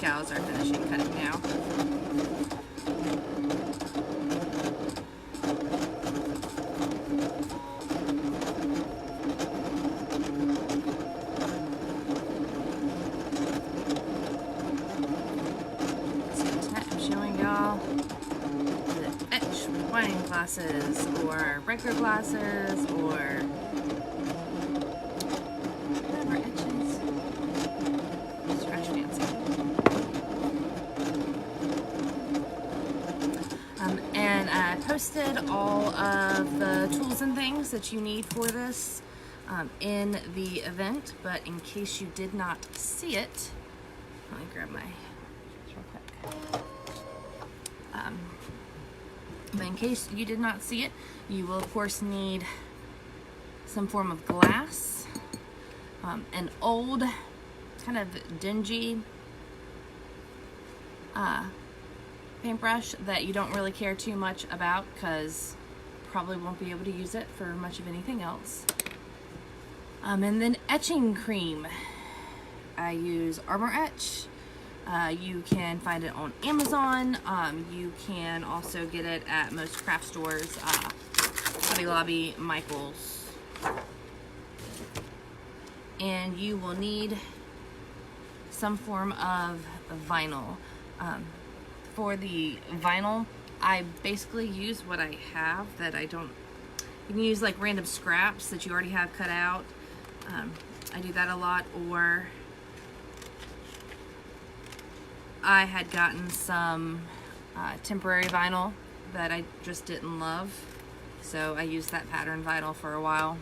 gals are finishing cutting now. Wine glasses or regular glasses or whatever etches. Scratch fancy. And I posted all of the tools and things that you need for this in the event, but in case you did not see it, let me grab my real quick. But in case you did not see it, you will of course need some form of glass, an old kind of dingy paintbrush that you don't really care too much about because probably won't be able to use it for much of anything else. And then etching cream. I use Armor Etch. You can find it on Amazon. You can also get it at most craft stores, Hobby Lobby, Michael's. And you will need some form of vinyl. For the vinyl, I basically use what I have that I don't. You can use like random scraps that you already have cut out. I do that a lot, or I had gotten some temporary vinyl that I just didn't love, so I used that pattern vinyl for a while.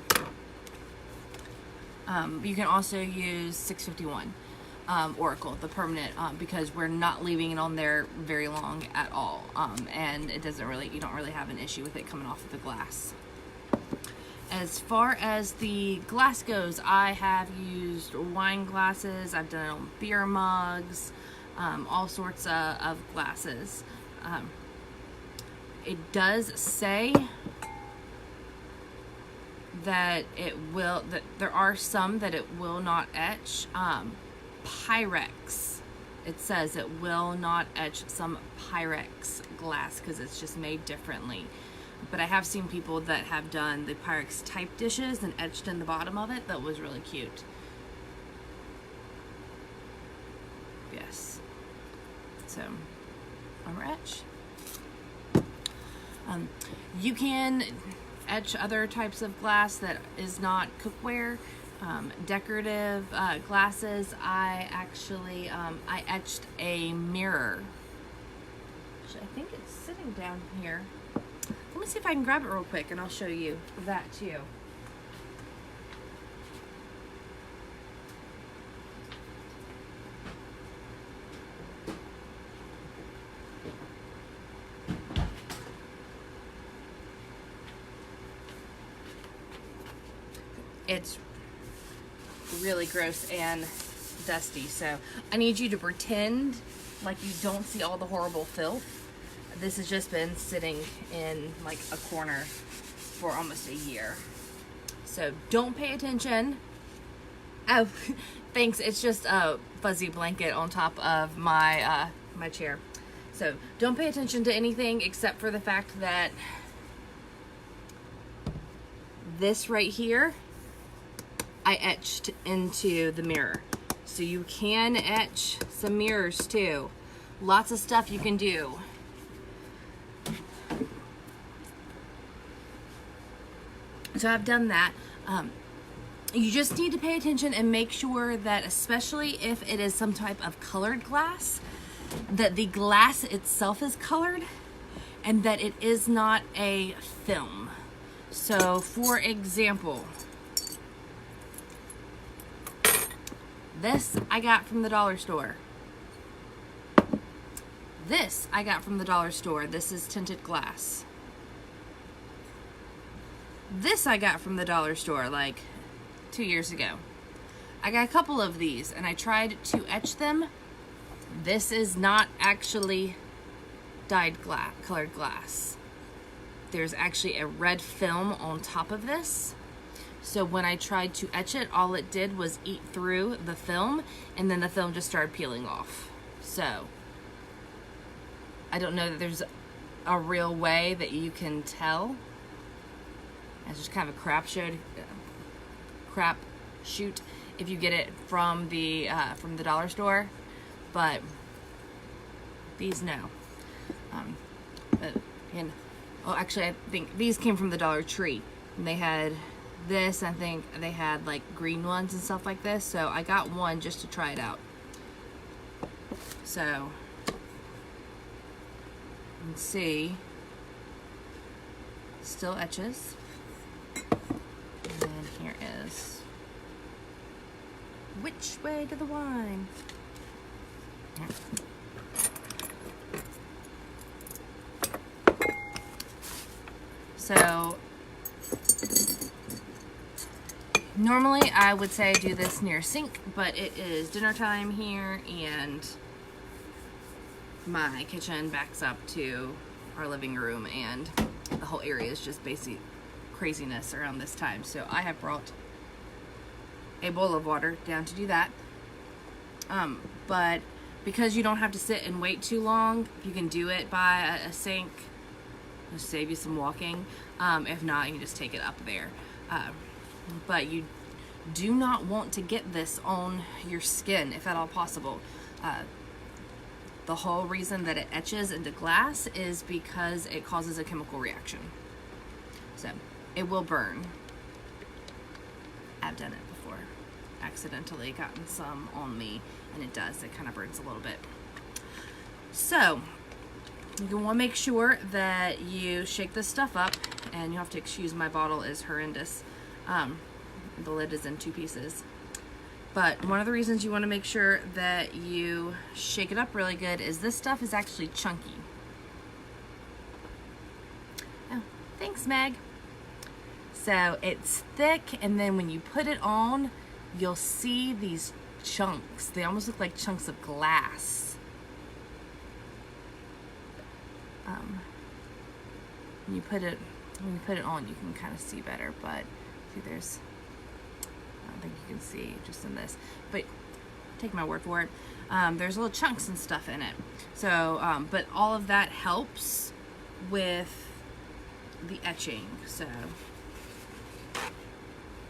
You can also use 651 Oracle, the permanent, because we're not leaving it on there very long at all, and it doesn't really, you don't really have an issue with it coming off of the glass. As far as the glass goes, I have used wine glasses, I've done it on beer mugs, all sorts of glasses. It does say that there are some that it will not etch. Pyrex, it says it will not etch some Pyrex glass because it's just made differently. But I have seen people that have done the Pyrex type dishes and etched in the bottom of it. That was really cute. Yes. So, Armor Etch. You can etch other types of glass that is not cookware. Decorative glasses. I actually I etched a mirror. I think it's sitting down here. Let me see if I can grab it real quick and I'll show you that too. It's really gross and dusty, so I need you to pretend like you don't see all the horrible filth. This has just been sitting in like a corner for almost a year, so don't pay attention. Oh, thanks. It's just a fuzzy blanket on top of my my chair, so don't pay attention to anything except for the fact that this right here I etched into the mirror. So you can etch some mirrors too. Lots of stuff you can do. So I've done that. You just need to pay attention and make sure that, especially if it is some type of colored glass, that the glass itself is colored and that it is not a film. So for example, this I got from the dollar store. This I got from the dollar store. This is tinted glass. This I got from the dollar store like 2 years ago. I got a couple of these and I tried to etch them. This is not actually dyed glass, colored glass. There's actually a red film on top of this. So when I tried to etch it, all it did was eat through the film, and then the film just started peeling off. So I don't know that there's a real way that you can tell. It's just kind of a crapshoot if you get it from the dollar store, but these no. Well, actually, I think these came from the Dollar Tree. And they had this. I think they had like green ones and stuff like this. So I got one just to try it out. So you can see, still etches. And here is Which Way to the Wine. Here. So normally I would say do this near sink, but it is dinner time here and my kitchen backs up to our living room and the whole area is just basic craziness around this time. So I have brought a bowl of water down to do that. But because you don't have to sit and wait too long, you can do it by a sink. It'll save you some walking. If not, you can just take it up there. But you do not want to get this on your skin, if at all possible. The whole reason that it etches into glass is because it causes a chemical reaction. So it will burn. I've done it before. Accidentally gotten some on me, and it does. It kind of burns a little bit. So you want to make sure that you shake this stuff up, and you have to excuse my bottle is horrendous. The lid is in 2 pieces. But one of the reasons you want to make sure that you shake it up really good is this stuff is actually chunky. Oh, thanks, Meg. So it's thick, and then when you put it on, you'll see these chunks. They almost look like chunks of glass. When you put it on, you can kind of see better, but see, there's, I don't think you can see just in this, but take my word for it. There's little chunks and stuff in it. So, but all of that helps with the etching. So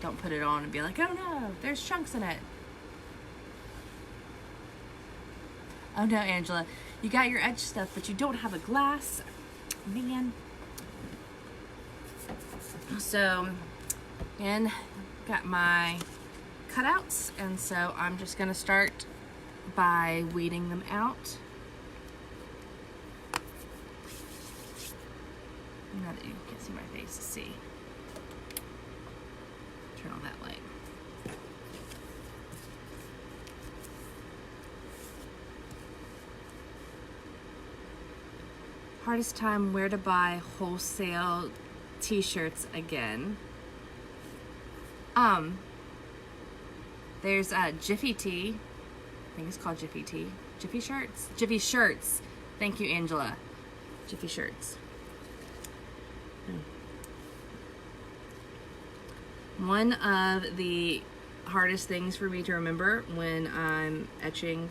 don't put it on and be like, oh no, there's chunks in it. Oh no, Angela, you got your etch stuff, but you don't have a glass. Man. So, and got my cutouts, and so I'm just gonna start by weeding them out. Now that you can see my face, see. Turn on that light. Hardest time where to buy wholesale t-shirts again. There's Jiffy Tee. I think it's called Jiffy Tee. Jiffy Shirts? Jiffy Shirts. Thank you, Angela. Jiffy Shirts. One of the hardest things for me to remember when I'm etching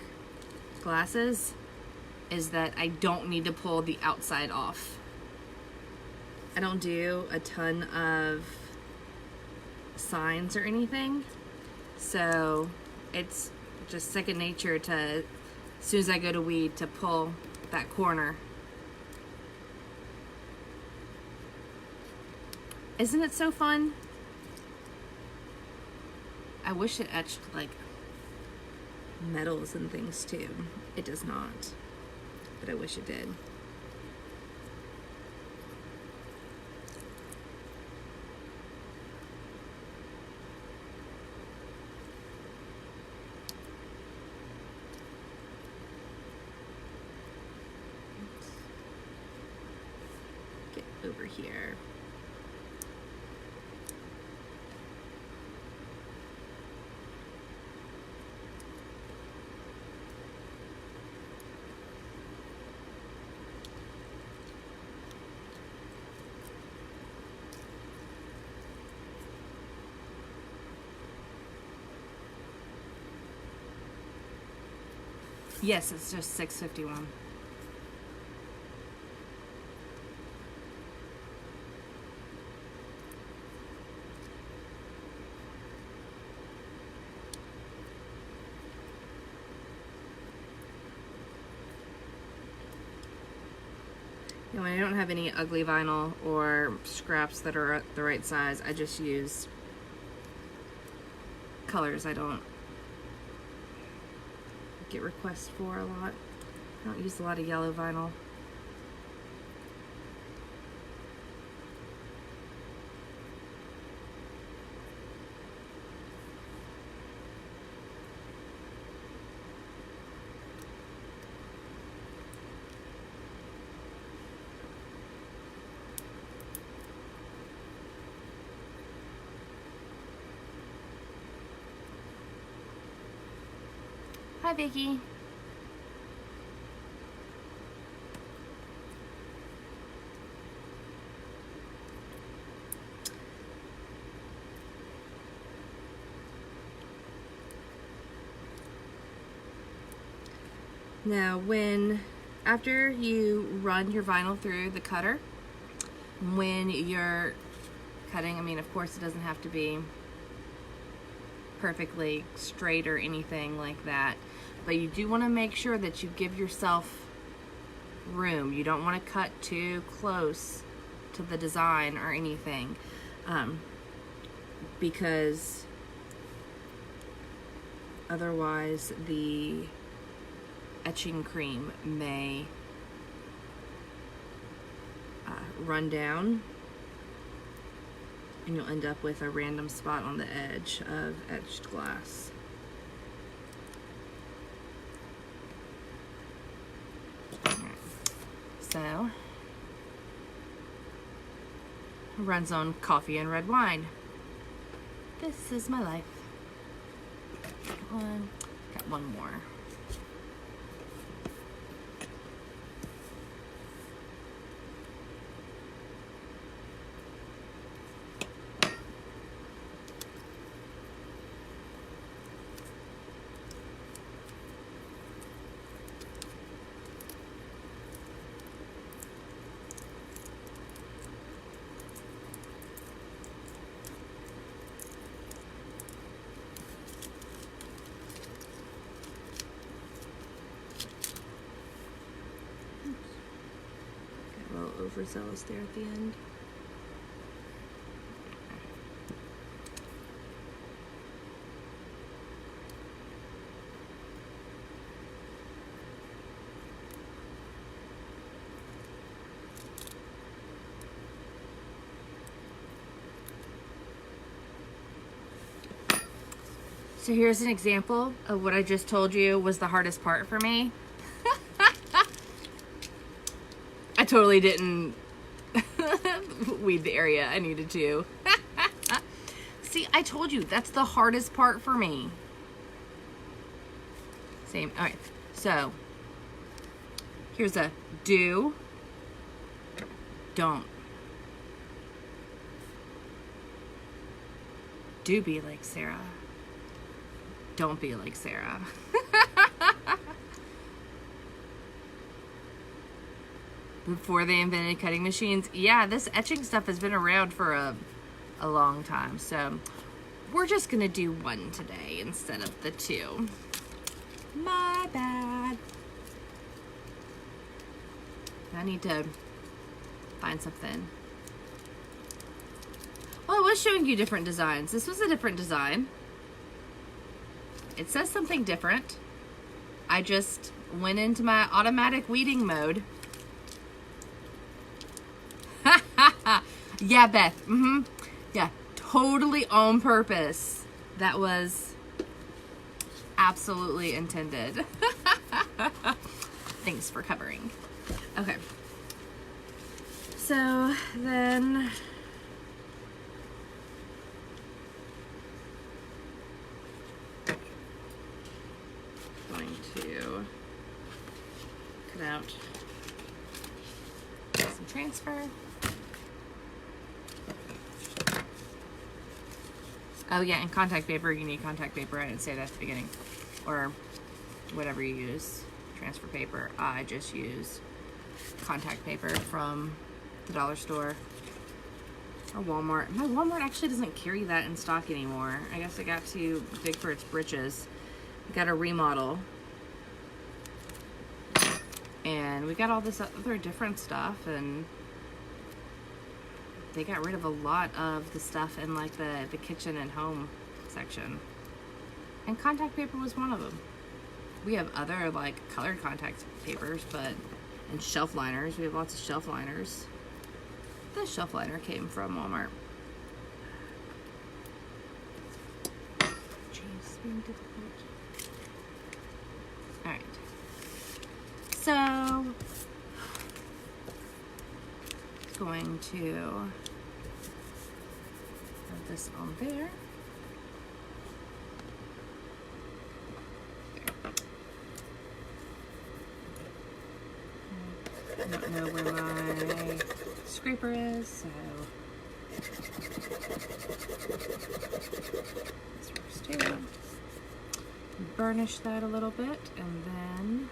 glasses is that I don't need to pull the outside off. I don't do a ton of signs or anything, so it's just second nature to, as soon as I go to weed, to pull that corner. Isn't it so fun? I wish it etched like metals and things too. It does not, but I wish it did. Get over here. Yes, it's just 651. When I don't have any ugly vinyl or scraps that are at the right size, I just use colors I don't get requests for a lot. I don't use a lot of yellow vinyl. Hi, Vicky. Now, after you run your vinyl through the cutter, when you're cutting, I mean, of course, it doesn't have to be perfectly straight or anything like that, but you do want to make sure that you give yourself room. You don't want to cut too close to the design or anything, because otherwise the etching cream may run down and you'll end up with a random spot on the edge of etched glass. So, runs on coffee and red wine. This is my life. Got one more. Overzealous there at the end. So here's an example of what I just told you was the hardest part for me. I totally didn't weed the area I needed to. See, I told you, that's the hardest part for me. Same. All right, so here's a do, don't. Do be like Sarah. Don't be like Sarah. Before they invented cutting machines. Yeah, this etching stuff has been around for a long time. So we're just gonna do one today instead of the two. My bad. I need to find something. Well, I was showing you different designs. This was a different design. It says something different. I just went into my automatic weeding mode. Yeah, Beth. Yeah, totally on purpose. That was absolutely intended. Thanks for covering. Okay. So then going to cut out some transfer. Oh yeah, and contact paper, you need contact paper. I didn't say that at the beginning. Or whatever you use. transfer paper. I just use contact paper from the dollar store or Walmart. My Walmart actually doesn't carry that in stock anymore. I guess it got too big for its britches. We got a remodel. And we got all this other different stuff, and they got rid of a lot of the stuff in like the kitchen and home section. And contact paper was one of them. We have other like colored contact papers, and shelf liners. We have lots of shelf liners. This shelf liner came from Walmart. Jeez, being difficult. All right. So, going to have this on there. I don't know where my scraper is, so this works too. Burnish that a little bit, and then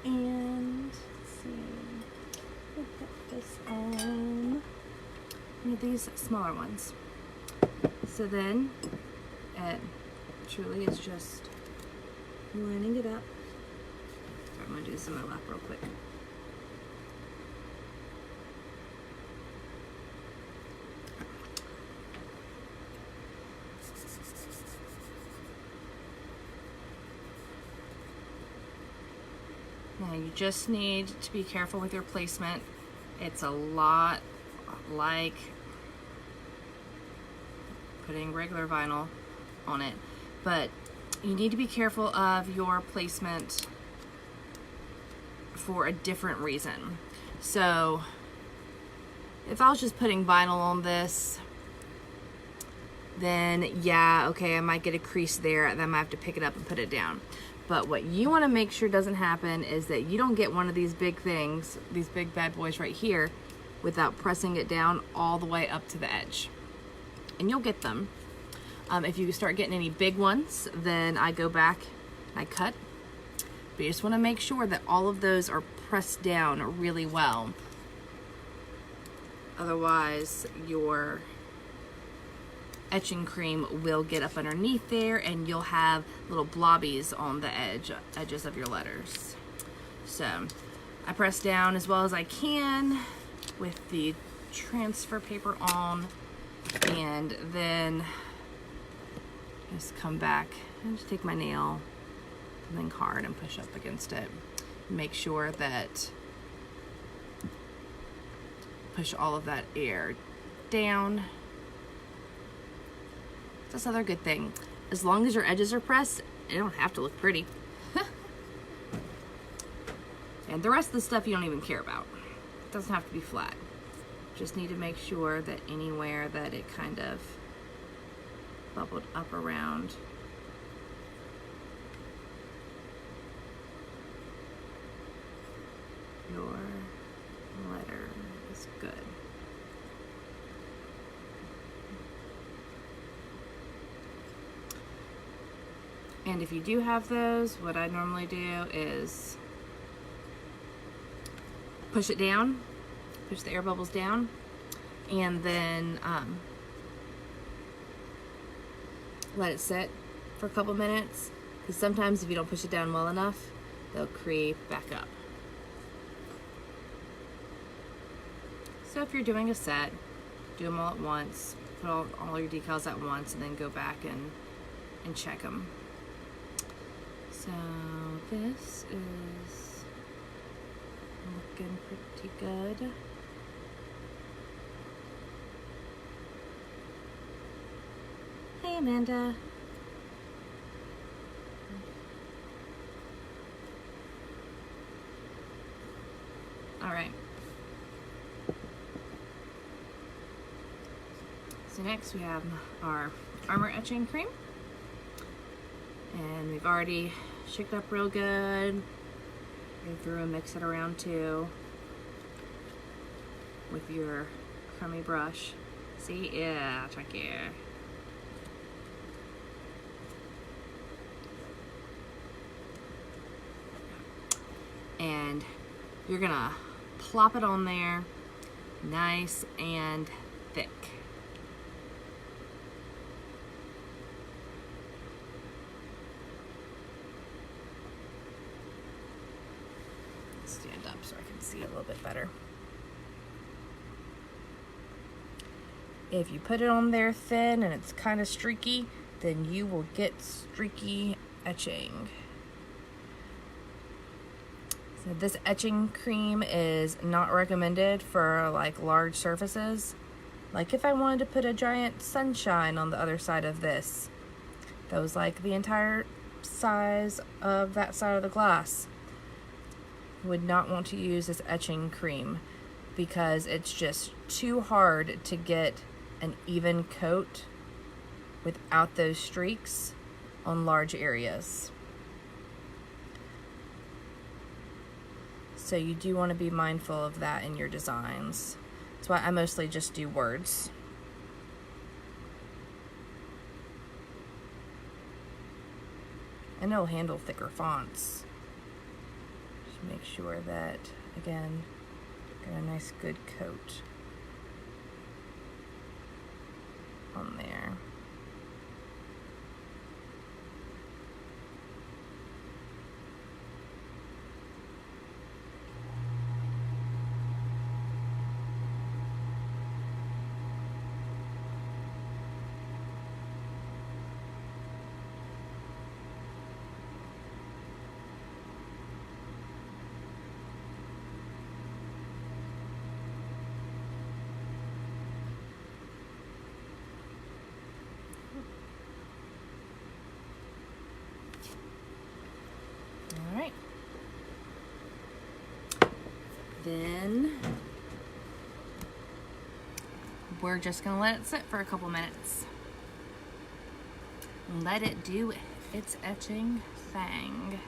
and let's see, we'll put this on one of these smaller ones. So then it truly is just lining it up. So I'm going to do this in my lap real quick. Now you just need to be careful with your placement. It's a lot like putting regular vinyl on it, but you need to be careful of your placement for a different reason. So if I was just putting vinyl on this, then yeah, okay, I might get a crease there, and then I might have to pick it up and put it down. But what you want to make sure doesn't happen is that you don't get one of these big things, these big bad boys right here, without pressing it down all the way up to the edge. And you'll get them. If you start getting any big ones, then I go back and I cut. But you just want to make sure that all of those are pressed down really well. Otherwise, your etching cream will get up underneath there, and you'll have little blobbies on the edges of your letters. So I press down as well as I can with the transfer paper on, and then just come back and just take my nail, something hard, and push up against it. Make sure that push all of that air down. That's another good thing. As long as your edges are pressed, it don't have to look pretty. And the rest of the stuff you don't even care about. It doesn't have to be flat. Just need to make sure that anywhere that it kind of bubbled up around, your letter is good. And if you do have those, what I normally do is push it down, push the air bubbles down, and then let it sit for a couple minutes, because sometimes if you don't push it down well enough, they'll creep back up. So if you're doing a set, do them all at once, put all your decals at once, and then go back and check them. So this is looking pretty good. Hey, Amanda. All right. So next we have our Armor Etching Cream. And we've already shook it up real good. Go through and mix it around too with your crummy brush. See? Yeah, check here. And you're gonna plop it on there nice and thick. Stand up so I can see a little bit better. If you put it on there thin and it's kind of streaky, then you will get streaky etching. So this etching cream is not recommended for like large surfaces. Like if I wanted to put a giant sunshine on the other side of this, that was like the entire size of that side of the glass, would not want to use this etching cream because it's just too hard to get an even coat without those streaks on large areas. So you do want to be mindful of that in your designs. That's why I mostly just do words. And it'll handle thicker fonts. Just make sure that, again, got a nice good coat on there. Alright. Then we're just going to let it sit for a couple minutes. Let it do its etching thing.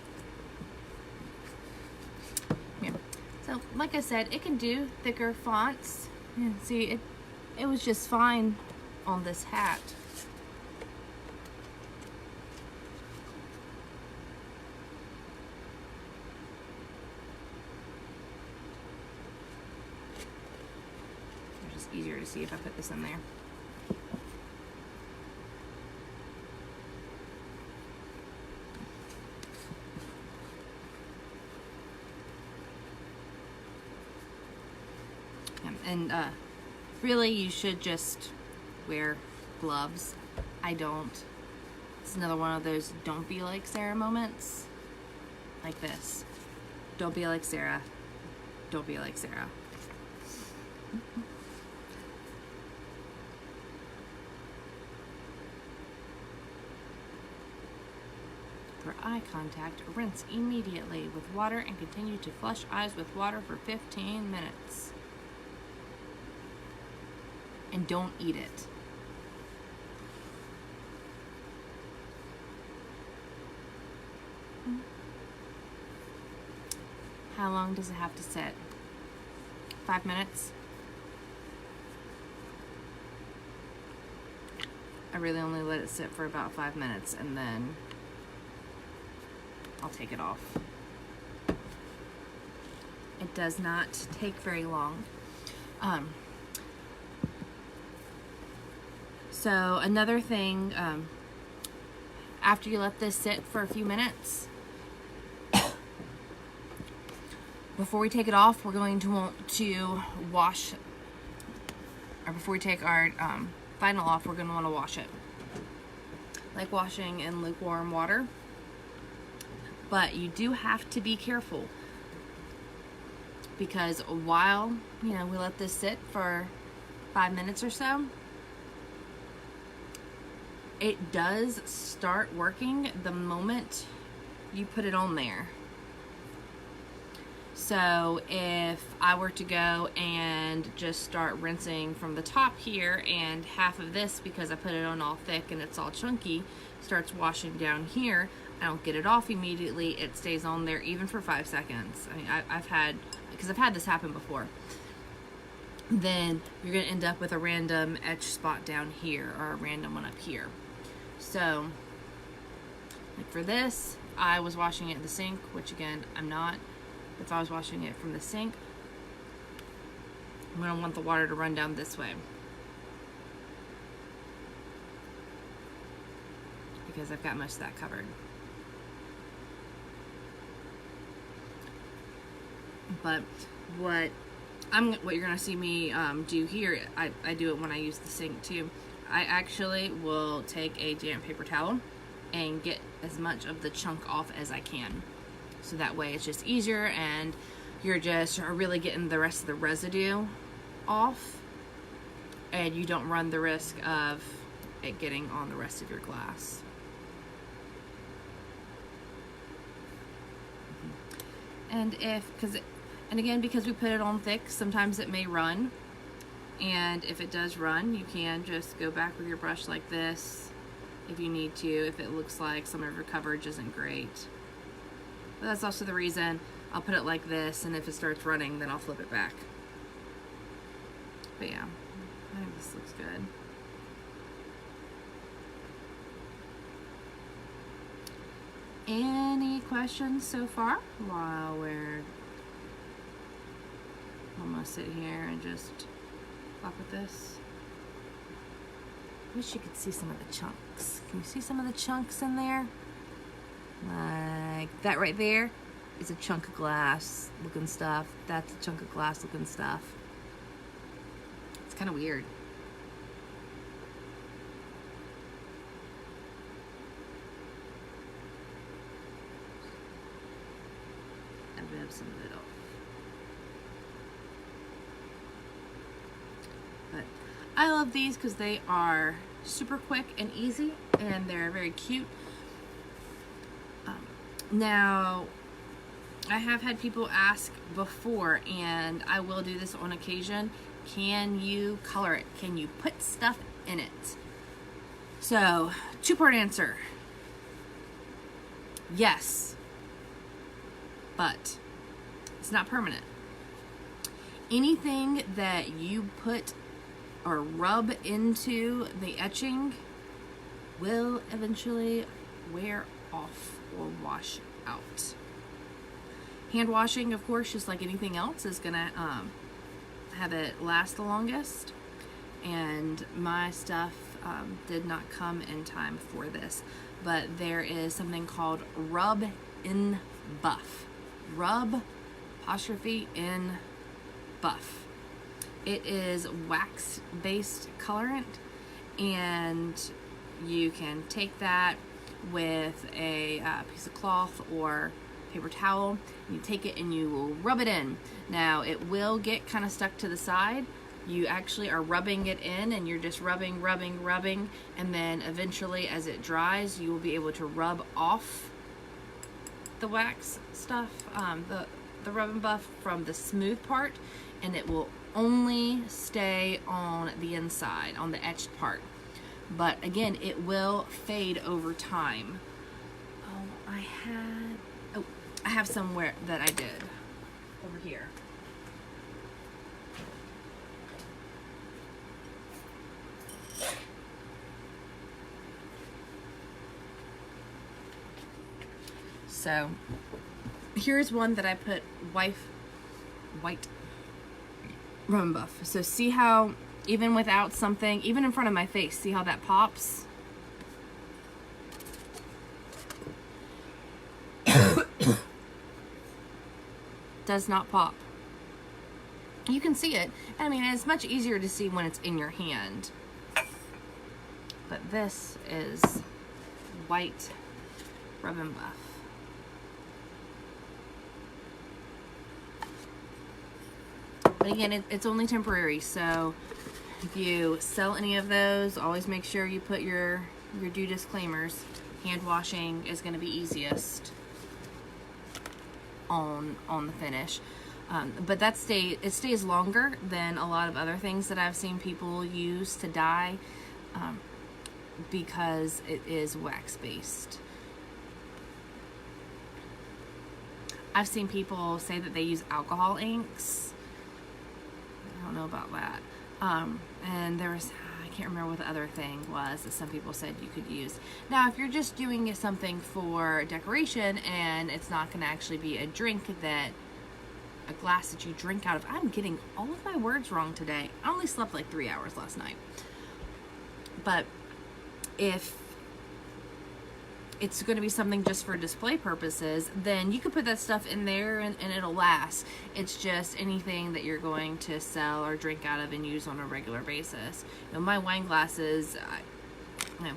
Yeah. So, like I said, it can do thicker fonts. Yeah, see, it was just fine on this hat. It's just easier to see if I put this in there. And really you should just wear gloves. I don't. It's another one of those don't be like Sarah moments. Like this. Don't be like Sarah. Don't be like Sarah. For eye contact, rinse immediately with water and continue to flush eyes with water for 15 minutes. And don't eat it. How long does it have to sit? 5 minutes? I really only let it sit for about 5 minutes and then I'll take it off. It does not take very long. So another thing, after you let this sit for a few minutes, before we take it off, we're going to want to wash or before we take our vinyl off, we're going to want to wash it. Like washing in lukewarm water. But you do have to be careful, because while, you know, we let this sit for 5 minutes or so, it does start working the moment you put it on there. So if I were to go and just start rinsing from the top here, and half of this, because I put it on all thick and it's all chunky, starts washing down here, I don't get it off immediately, it stays on there even for 5 seconds. I mean, I've had this happen before. Then you're gonna end up with a random etch spot down here, or a random one up here. So, like for this, I was washing it in the sink, which again, I'm not. If I was washing it from the sink, I'm gonna want the water to run down this way, because I've got most of that covered. But what you're gonna see me do here, I do it when I use the sink too. I actually will take a damp paper towel and get as much of the chunk off as I can. So that way it's just easier, and you're just really getting the rest of the residue off, and you don't run the risk of it getting on the rest of your glass. And because we put it on thick, sometimes it may run. And if it does run, you can just go back with your brush like this if you need to, if it looks like some of your coverage isn't great. But that's also the reason I'll put it like this, and if it starts running, then I'll flip it back. But yeah, I think this looks good. Any questions so far while I'm gonna sit here and just flop with this? Wish you could see some of the chunks. Can you see some of the chunks in there? Like that right there is a chunk of glass looking stuff. That's a chunk of glass looking stuff. It's kind of weird. I rub some of it off. But I love these because they are super quick and easy, and they're very cute. Now, I have had people ask before, and I will do this on occasion, can you color it? Can you put stuff in it? So, two-part answer. Yes, but it's not permanent. Anything that you put or rub into the etching will eventually wear off or wash out. Hand washing, of course, just like anything else, is gonna have it last the longest, and my stuff did not come in time for this, but there is something called rub in buff. Rub apostrophe in buff. It is wax based colorant, and you can take that with a piece of cloth or paper towel, and you take it and you will rub it in. Now it will get kind of stuck to the side. You actually are rubbing it in, and you're just rubbing, and then eventually as it dries you will be able to rub off the wax stuff, the rub and buff from the smooth part, and it will only stay on the inside, on the etched part. But again, it will fade over time. I have somewhere that I did over here. So here's one that I put white rub and buff. So see how even without something, even in front of my face, see how that pops? Does not pop. You can see it. I mean, it's much easier to see when it's in your hand. But this is white rub and buff. But again, it's only temporary, so if you sell any of those, always make sure you put your due disclaimers. Hand washing is going to be easiest on the finish. But it stays longer than a lot of other things that I've seen people use to dye, because it is wax based. I've seen people say that they use alcohol inks. I don't know about that. And there was, I can't remember what the other thing was that some people said you could use. Now, if you're just doing something for decoration and it's not going to actually be a glass that you drink out of. I'm getting all of my words wrong today. I only slept like 3 hours last night. But if it's going to be something just for display purposes, then you could put that stuff in there and it'll last. It's just anything that you're going to sell or drink out of and use on a regular basis. You know, my wine glasses, I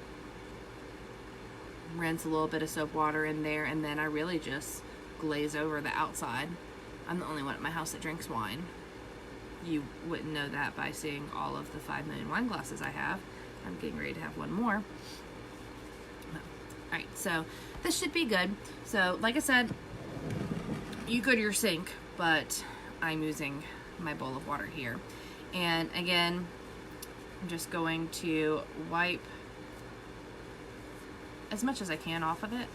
rinse a little bit of soap water in there, and then I really just glaze over the outside. I'm the only one at my house that drinks wine. You wouldn't know that by seeing all of the 5 million wine glasses I have. I'm getting ready to have one more. Alright, so this should be good. So, like I said, you go to your sink, but I'm using my bowl of water here. And again, I'm just going to wipe as much as I can off of it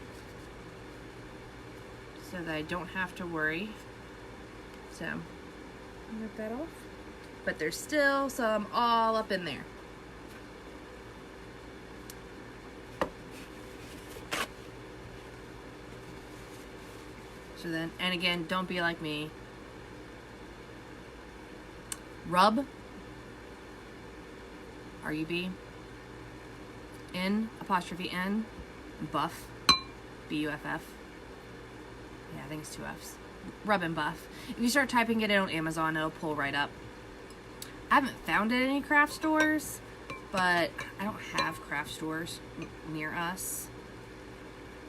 so that I don't have to worry. So, rip that off. But there's still some all up in there. So then, and again, don't be like me. Rub, R-U-B, N, apostrophe N, buff, B-U-F-F. Yeah, I think it's 2 F's. Rub and buff. If you start typing it in on Amazon, it'll pull right up. I haven't found it in any craft stores, but I don't have craft stores near us.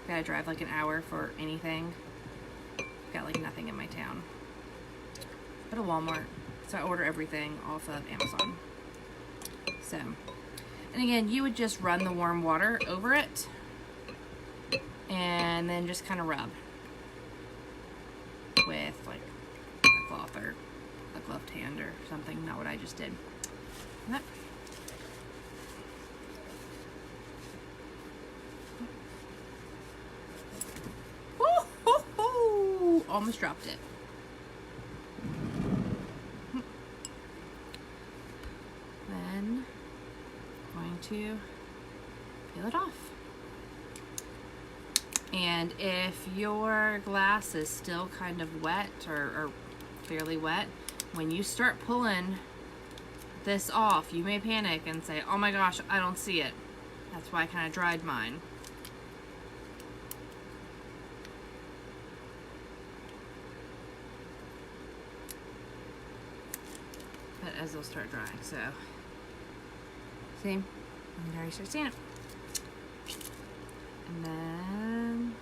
Gotta drive like an hour for anything. Got like nothing in my town. But a Walmart. So I order everything off of Amazon. So, and again, you would just run the warm water over it and then just kind of rub with like a cloth or a gloved hand or something. Not what I just did. Yep. Almost dropped it. Then going to peel it off. And if your glass is still kind of wet or fairly wet, when you start pulling this off, you may panic and say, oh my gosh, I don't see it. That's why I kind of dried mine. But as they'll start drying, so see, and there you start seeing it. And then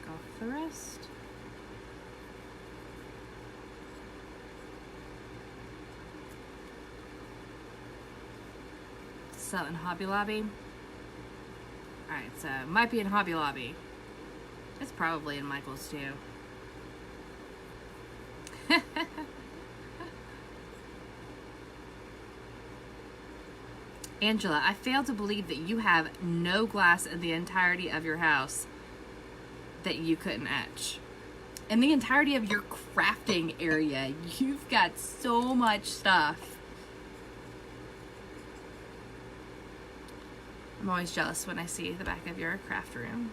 go off the rest. Sell in Hobby Lobby. Alright, so it might be in Hobby Lobby. It's probably in Michael's too. Angela, I fail to believe that you have no glass in the entirety of your house that you couldn't etch. In the entirety of your crafting area, you've got so much stuff. I'm always jealous when I see the back of your craft room.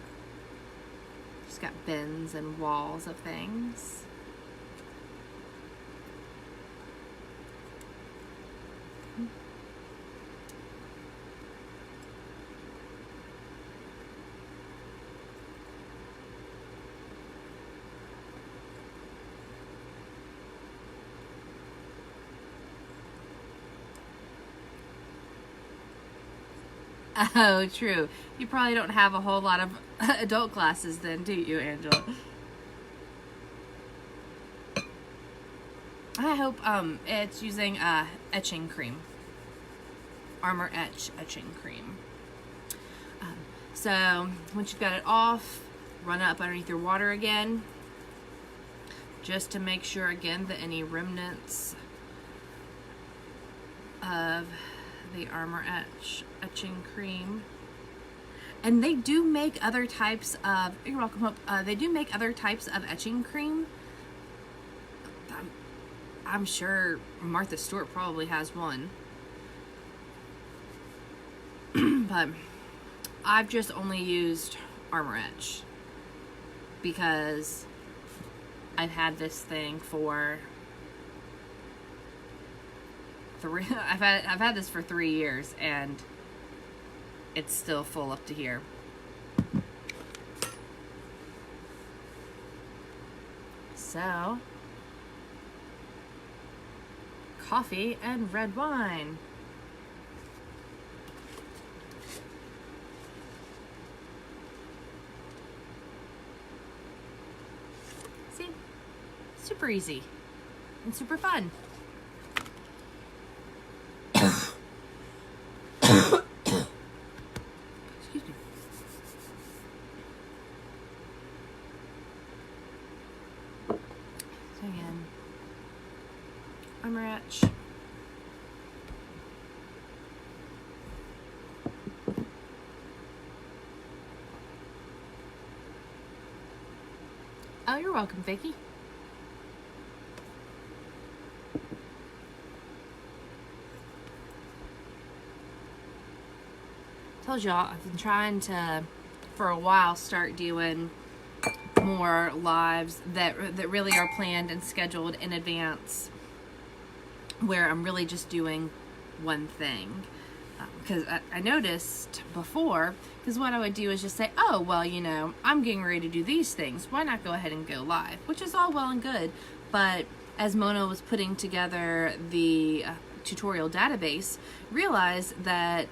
Just got bins and walls of things. Oh, true. You probably don't have a whole lot of adult classes then, do you, Angela? I hope it's using etching cream. Armor Etch etching cream. So once you've got it off, run it up underneath your water again, just to make sure again that any remnants of the Armor Etch etching cream. And they do make other types of, you're welcome, Hope. They do make other types of etching cream. I'm sure Martha Stewart probably has one. But I've just only used Armor Etch because I've had this thing for I've had this for 3 years and it's still full up to here. So, coffee and red wine. See? Super easy and super fun. Excuse me. So again, Armor Etch. Oh, you're welcome, Vicky. Told y'all I've been trying to, for a while, start doing more lives that really are planned and scheduled in advance, where I'm really just doing one thing. Because I noticed before, because what I would do is just say, oh, well, you know, I'm getting ready to do these things. Why not go ahead and go live? Which is all well and good. But as Mona was putting together the tutorial database, realized that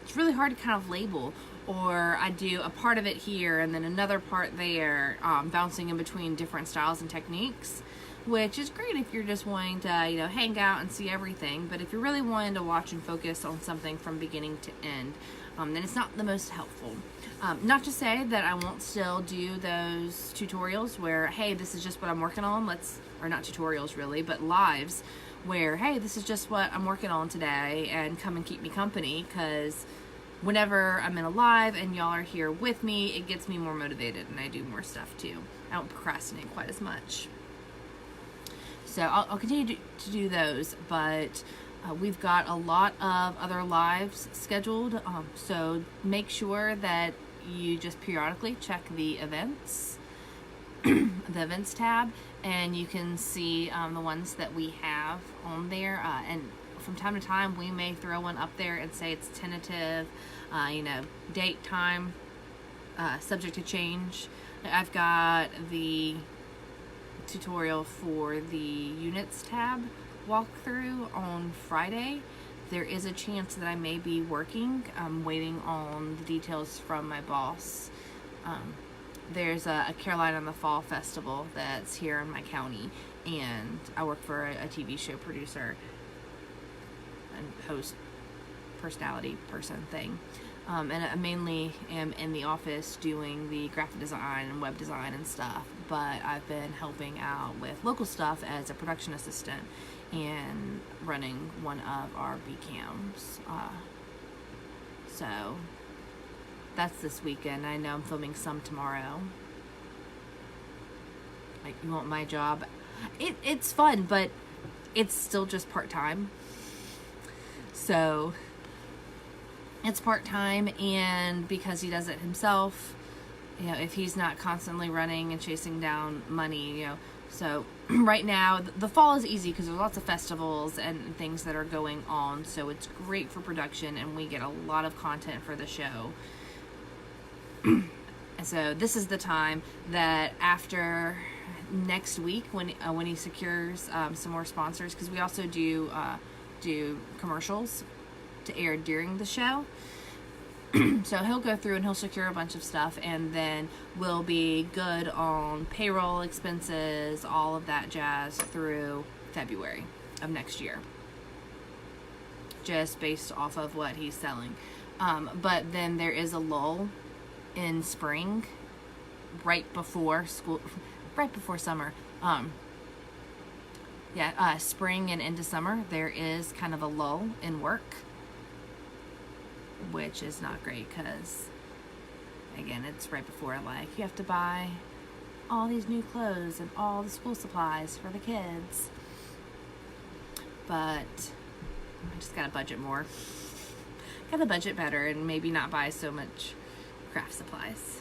it's really hard to kind of label. Or I do a part of it here and then another part there, bouncing in between different styles and techniques. Which is great if you're just wanting to, you know, hang out and see everything. But if you're really wanting to watch and focus on something from beginning to end, then it's not the most helpful. Not to say that I won't still do those tutorials where, hey, this is just what I'm working on. Or not tutorials really, but lives where, hey, this is just what I'm working on today and come and keep me company. Because whenever I'm in a live and y'all are here with me, it gets me more motivated and I do more stuff too. I don't procrastinate quite as much. So I'll continue to do those, but we've got a lot of other lives scheduled. So make sure that you just periodically check the events, the events tab, and you can see the ones that we have on there. And from time to time, we may throw one up there and say it's tentative, you know, date, time, subject to change. I've got the tutorial for the units tab walkthrough on Friday. There is a chance that I may be working. I'm waiting on the details from my boss. There's a Carolina in the Fall festival that's here in my county, and I work for a TV show producer and host personality person thing. And I mainly am in the office doing the graphic design and web design and stuff, but I've been helping out with local stuff as a production assistant and running one of our B-cams. So that's this weekend. I know I'm filming some tomorrow. Like, you want my job? It's fun, but it's still just part-time. So it's part-time, and because he does it himself, you know, if he's not constantly running and chasing down money, you know. So right now, the fall is easy because there's lots of festivals and things that are going on, so it's great for production, and we get a lot of content for the show. And so this is the time that after next week, when he secures some more sponsors, because we also do commercials to air during the show. So he'll go through and he'll secure a bunch of stuff, and then we'll be good on payroll expenses, all of that jazz through February of next year, just based off of what he's selling. But then there is a lull in spring, right before school, right before summer. Spring and into summer, there is kind of a lull in work, which is not great because, again, it's right before, like, you have to buy all these new clothes and all the school supplies for the kids. But I just gotta budget more. Gotta budget better and maybe not buy so much craft supplies.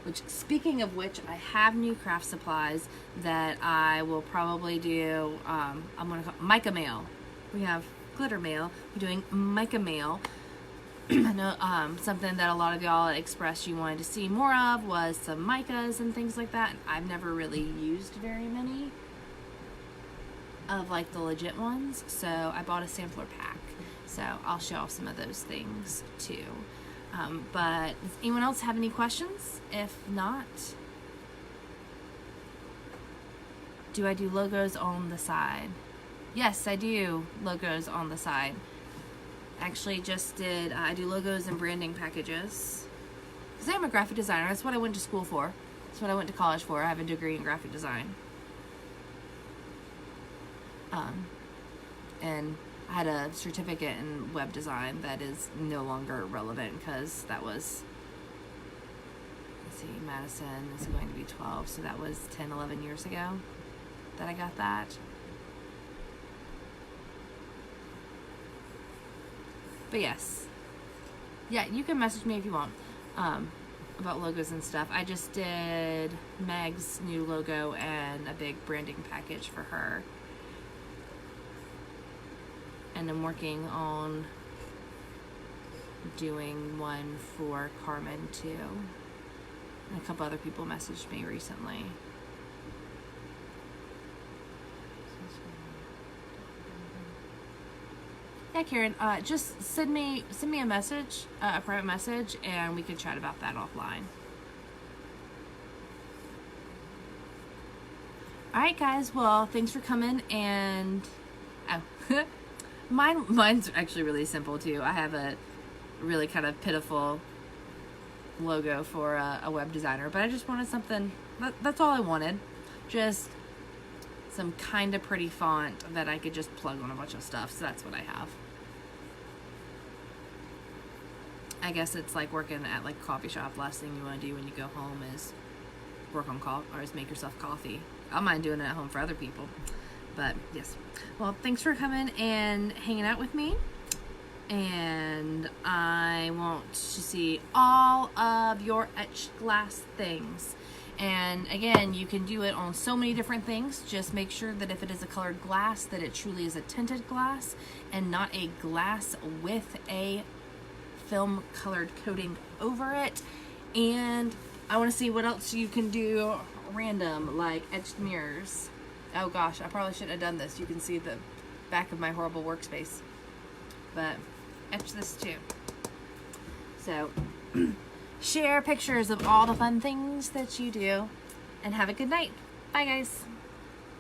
Which, speaking of which, I have new craft supplies that I will probably do. I'm gonna call mica mail. We have glitter mail. We're doing mica mail. I know something that a lot of y'all expressed you wanted to see more of was some micas and things like that. I've never really used very many of, like, the legit ones, so I bought a sampler pack. So I'll show off some of those things too. But does anyone else have any questions? If not, do I do logos on the side? Yes, I do logos on the side. Actually just did, I do logos and branding packages. Because I'm a graphic designer. That's what I went to school for. That's what I went to college for. I have a degree in graphic design. And I had a certificate in web design that is no longer relevant because that was, let's see, Madison is going to be 12, so that was 10, 11 years ago that I got that. But yes, yeah, you can message me if you want about logos and stuff. I just did Meg's new logo and a big branding package for her. And I'm working on doing one for Carmen too. And a couple other people messaged me recently. Yeah, Karen, just send me a message, a private message, and we can chat about that offline. All right, guys. Well, thanks for coming. And mine's actually really simple too. I have a really kind of pitiful logo for a web designer, but I just wanted something. That's all I wanted. Just some kind of pretty font that I could just plug on a bunch of stuff. So that's what I have. I guess it's like working at like a coffee shop. Last thing you want to do when you go home is work on coffee or is make yourself coffee. I don't mind doing it at home for other people. But yes, well, thanks for coming and hanging out with me. And I want to see all of your etched glass things. And again, you can do it on so many different things. Just make sure that if it is a colored glass, that it truly is a tinted glass and not a glass with a film colored coating over it. And I want to see what else you can do random, like etched mirrors. Oh gosh, I probably shouldn't have done this. You can see the back of my horrible workspace. But etch this too. So share pictures of all the fun things that you do, and have a good night. Bye guys.